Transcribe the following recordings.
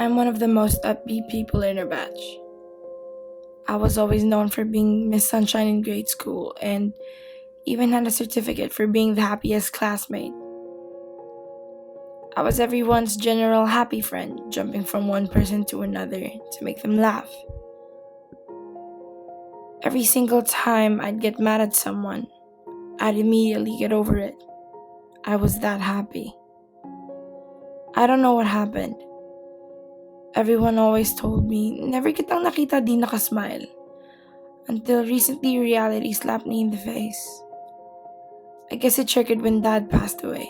I'm one of the most upbeat people in our batch. I was always known for being Miss Sunshine in grade school and even had a certificate for being the happiest classmate. I was everyone's general happy friend, jumping from one person to another to make them laugh. Every single time I'd get mad at someone, I'd immediately get over it. I was that happy. I don't know what happened. Everyone always told me, never kitang nakita di nakasmile. Until recently reality slapped me in the face. I guess it triggered when Dad passed away.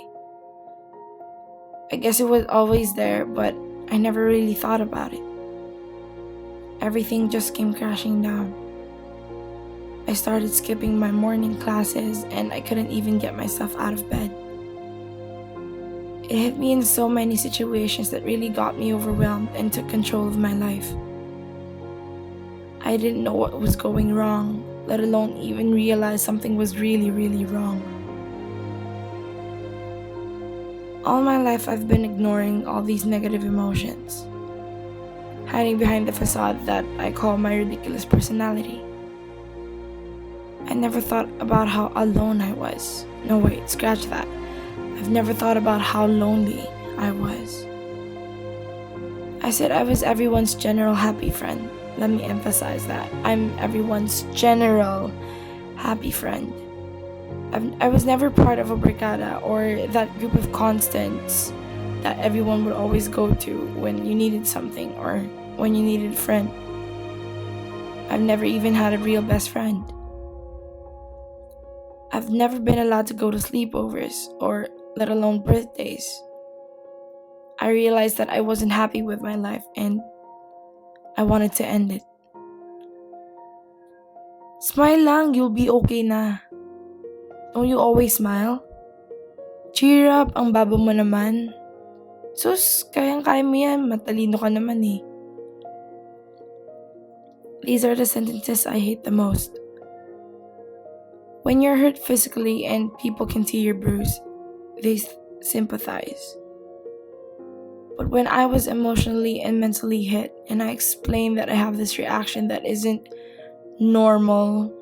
I guess it was always there, but I never really thought about it. Everything just came crashing down. I started skipping my morning classes and I couldn't even get myself out of bed. It hit me in so many situations that really got me overwhelmed and took control of my life. I didn't know what was going wrong, let alone even realize something was really, really wrong. All my life I've been ignoring all these negative emotions, hiding behind the facade that I call my ridiculous personality. I never thought about how alone I was. No wait, scratch that. I've never thought about how lonely I was. I said I was everyone's general happy friend. Let me emphasize that. I'm everyone's general happy friend. I was never part of a brigada or that group of constants that everyone would always go to when you needed something or when you needed a friend. I've never even had a real best friend. I've never been allowed to go to sleepovers or let alone birthdays. I realized that I wasn't happy with my life and I wanted to end it. Smile lang, you'll be okay na. Don't you always smile? Cheer up, ang baba mo naman. Sus, kayang-kaya mo yan, matalino ka naman eh. These are the sentences I hate the most. When you're hurt physically and people can see your bruise, they sympathize. But when I was emotionally and mentally hit and I explained that I have this reaction that isn't normal,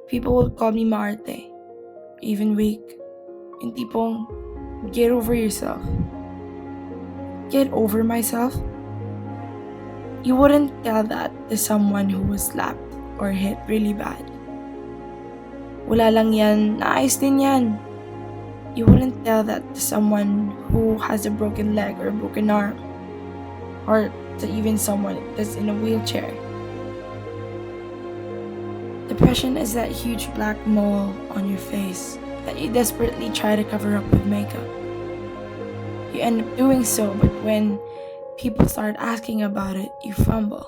people would call me maarte, even weak. Yung tipong, get over yourself. Get over myself? You wouldn't tell that to someone who was slapped or hit really bad. Wala lang yan, naayos din yan. You wouldn't tell that to someone who has a broken leg or a broken arm, or to even someone that's in a wheelchair. Depression is that huge black mole on your face that you desperately try to cover up with makeup. You end up doing so, but when people start asking about it, you fumble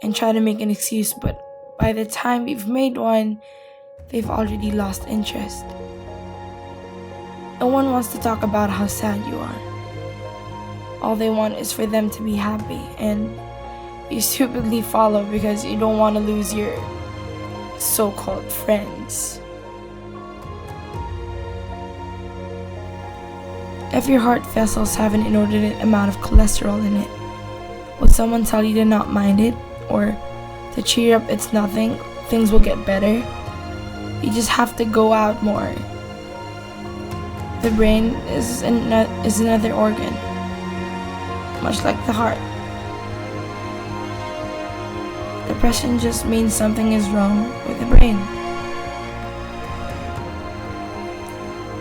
and try to make an excuse, but by the time you've made one, they've already lost interest. No one wants to talk about how sad you are. All they want is for them to be happy, and you stupidly follow because you don't want to lose your so-called friends. If your heart vessels have an inordinate amount of cholesterol in it, will someone tell you to not mind it, or to cheer up, it's nothing, things will get better? You just have to go out more. The brain is another organ, much like the heart. Depression just means something is wrong with the brain.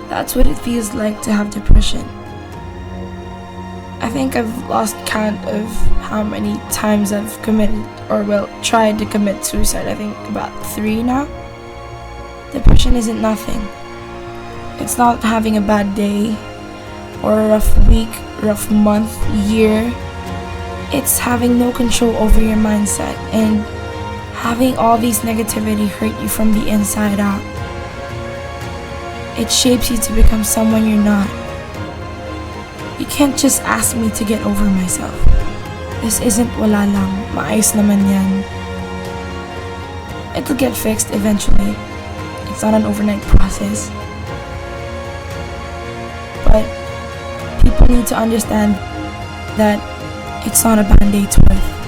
That's what it feels like to have depression. I think I've lost count of how many times I've tried to commit suicide. I think about 3 now. Depression isn't nothing. It's not having a bad day or a rough week, rough month, year. It's having no control over your mindset and having all these negativity hurt you from the inside out. It shapes you to become someone you're not. You can't just ask me to get over myself. This isn't wala lang, maayos naman yan. It'll get fixed eventually. It's not an overnight process. But people need to understand that It's not a band-aid's worth.